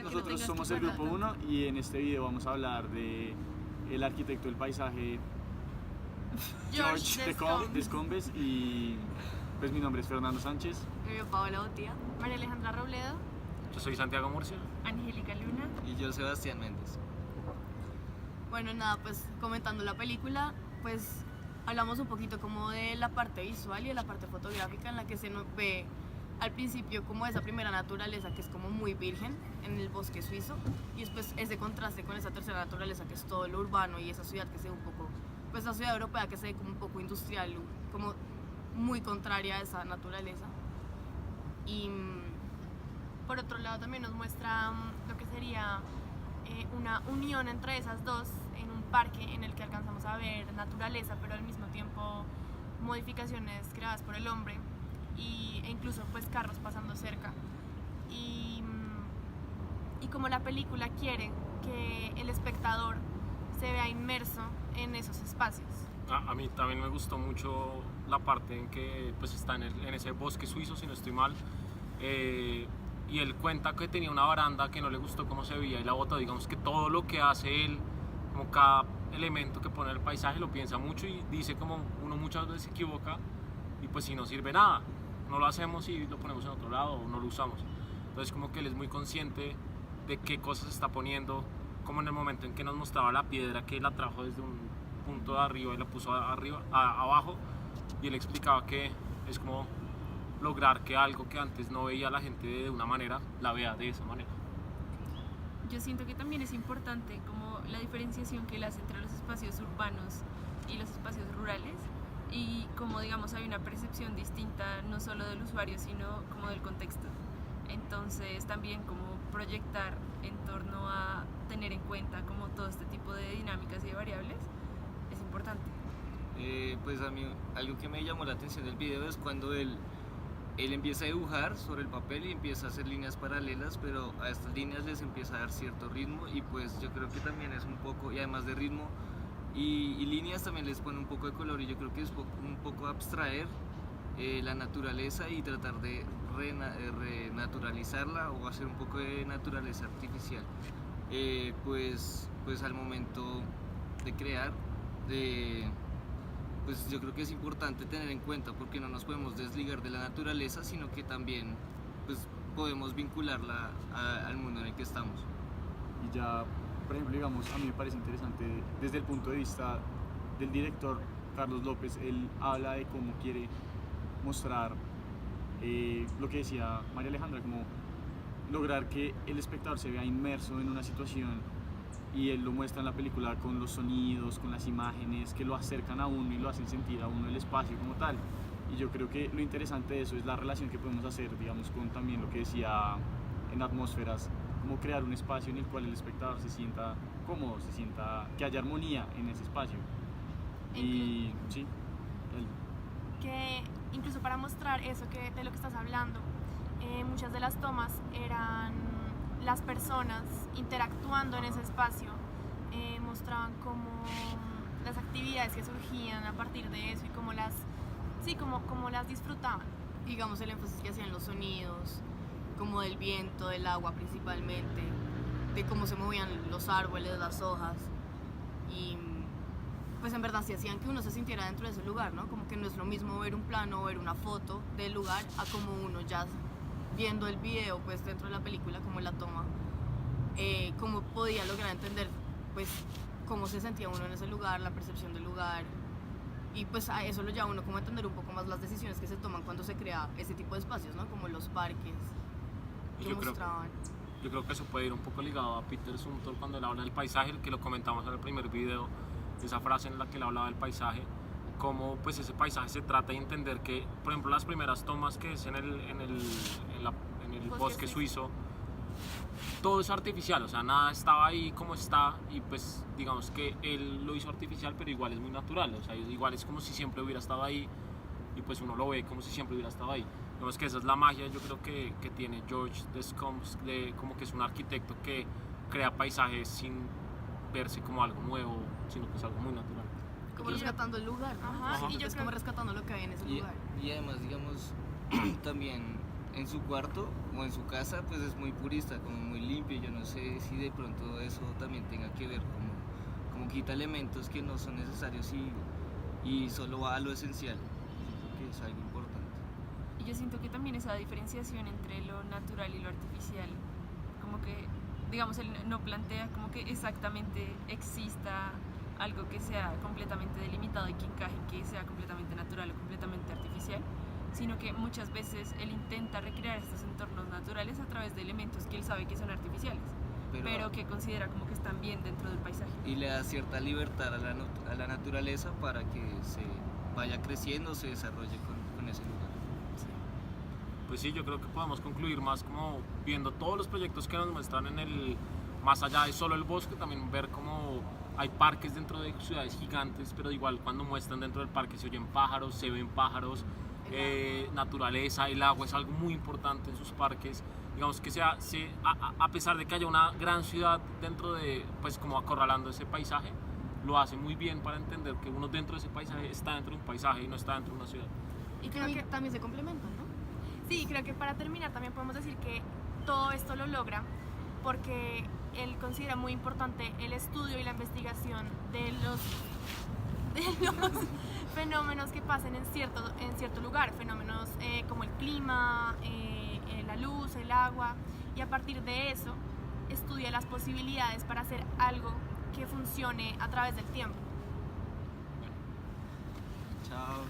nosotros somos el grupo 1 y en este video vamos a hablar de el arquitecto del paisaje George Descombes y pues mi nombre es Fernando Sánchez. Yo Paola Botía. María Alejandra Robledo. Yo soy Santiago Murcia. Angélica Luna. Y yo Sebastián Méndez. Bueno, nada, pues comentando la película, pues hablamos un poquito como de la parte visual y de la parte fotográfica en la que se nos ve al principio como esa primera naturaleza que es como muy virgen en el bosque suizo y después ese contraste con esa tercera naturaleza que es todo lo urbano y esa ciudad que se ve un poco, pues la ciudad europea que se ve como un poco industrial, como muy contraria a esa naturaleza. Y por otro lado también nos muestra lo que sería una unión entre esas dos en un parque en el que alcanzamos a ver naturaleza, pero al mismo tiempo modificaciones creadas por el hombre e incluso pues carros pasando cerca y como la película quiere que el espectador se vea inmerso en esos espacios. A mí también me gustó mucho la parte en que pues está en ese bosque suizo, si no estoy mal, y él cuenta que tenía una baranda que no le gustó cómo se veía y la bota, digamos que todo lo que hace él, como cada elemento que pone en el paisaje lo piensa mucho y dice como uno muchas veces se equivoca y pues si no sirve nada, no lo hacemos y lo ponemos en otro lado o no lo usamos. Entonces como que él es muy consciente de qué cosas está poniendo, como en el momento en que nos mostraba la piedra que la trajo desde un punto de arriba y la puso abajo y él explicaba que es como lograr que algo que antes no veía la gente de una manera, la vea de esa manera. Yo siento que también es importante como la diferenciación que él hace entre los espacios urbanos y los espacios rurales y como digamos hay una percepción distinta no solo del usuario sino como del contexto. Entonces también como proyectar en torno a tener en cuenta como todo este tipo de dinámicas y de variables es importante. Pues a mí algo que me llamó la atención del video es cuando él empieza a dibujar sobre el papel y empieza a hacer líneas paralelas, pero a estas líneas les empieza a dar cierto ritmo y pues yo creo que también es un poco, y además de ritmo y líneas también les pone un poco de color y yo creo que es un poco abstraer la naturaleza y tratar de renaturalizarla o hacer un poco de naturaleza artificial. Pues al momento de crear, pues yo creo que es importante tener en cuenta porque no nos podemos desligar de la naturaleza, sino que también pues, podemos vincularla al mundo en el que estamos. Y ya, por ejemplo, digamos, a mí me parece interesante desde el punto de vista del director Carlos López, él habla de cómo quiere mostrar lo que decía María Alejandra, como lograr que el espectador se vea inmerso en una situación y él lo muestra en la película con los sonidos, con las imágenes que lo acercan a uno y lo hacen sentir a uno el espacio como tal. Y yo creo que lo interesante de eso es la relación que podemos hacer, digamos, con también lo que decía en Atmósferas, como crear un espacio en el cual el espectador se sienta cómodo, se sienta que haya armonía en ese espacio. Y sí, que incluso para mostrar eso de lo que estás hablando, muchas de las tomas eran las personas interactuando en ese espacio, mostraban como las actividades que surgían a partir de eso y cómo las disfrutaban. Digamos el énfasis que hacían los sonidos, como del viento, del agua principalmente, de cómo se movían los árboles, las hojas y pues en verdad sí hacían que uno se sintiera dentro de ese lugar, ¿no? Como que no es lo mismo ver un plano o ver una foto del lugar a como uno ya viendo el video pues dentro de la película, como la toma, cómo podía lograr entender pues cómo se sentía uno en ese lugar, la percepción del lugar y pues a eso lo lleva a uno como a entender un poco más las decisiones que se toman cuando se crea ese tipo de espacios, ¿no? Como los parques que mostraban. Yo creo que eso puede ir un poco ligado a Peter Zumthor cuando él habla del paisaje, que lo comentamos en el primer video, esa frase en la que él hablaba del paisaje, cómo pues ese paisaje se trata de entender que, por ejemplo, las primeras tomas que es en el bosque suizo, todo es artificial, o sea, nada estaba ahí como está y pues digamos que él lo hizo artificial, pero igual es muy natural, o sea, igual es como si siempre hubiera estado ahí y pues uno lo ve como si siempre hubiera estado ahí. Digamos que esa es la magia, yo creo que tiene George Descombes, como que es un arquitecto que crea paisajes sin verse como algo nuevo, sino que es algo muy natural. Como rescatando el lugar, ¿no? Ajá, Y yo es como rescatando lo que hay en ese lugar. Y además, digamos, también en su cuarto o en su casa pues es muy purista, como muy limpio. Yo no sé si de pronto eso también tenga que ver, como quita elementos que no son necesarios y solo va a lo esencial. Yo creo que es algo importante. Y yo siento que también esa diferenciación entre lo natural y lo artificial, como que, digamos, él no plantea como que exactamente exista algo que sea completamente delimitado y que encaje, que sea completamente natural o completamente artificial, sino que muchas veces él intenta recrear estos entornos naturales a través de elementos que él sabe que son artificiales, pero que considera como que están bien dentro del paisaje. Y le da cierta libertad a la naturaleza para que se vaya creciendo, se desarrolle con ese lugar. Pues sí, yo creo que podemos concluir más como viendo todos los proyectos que nos muestran en el, más allá de solo el bosque, también ver cómo hay parques dentro de ciudades gigantes, pero igual cuando muestran dentro del parque se oyen pájaros, se ven pájaros, naturaleza, el agua es algo muy importante en sus parques. Digamos que a pesar de que haya una gran ciudad dentro de, pues como acorralando ese paisaje, lo hace muy bien para entender que uno dentro de ese paisaje está dentro de un paisaje y no está dentro de una ciudad. Y creo que también se complementan, ¿no? Sí, creo que para terminar también podemos decir que todo esto lo logra porque él considera muy importante el estudio y la investigación de los fenómenos que pasan en cierto lugar, fenómenos como el clima, la luz, el agua, y a partir de eso estudia las posibilidades para hacer algo que funcione a través del tiempo. Chao.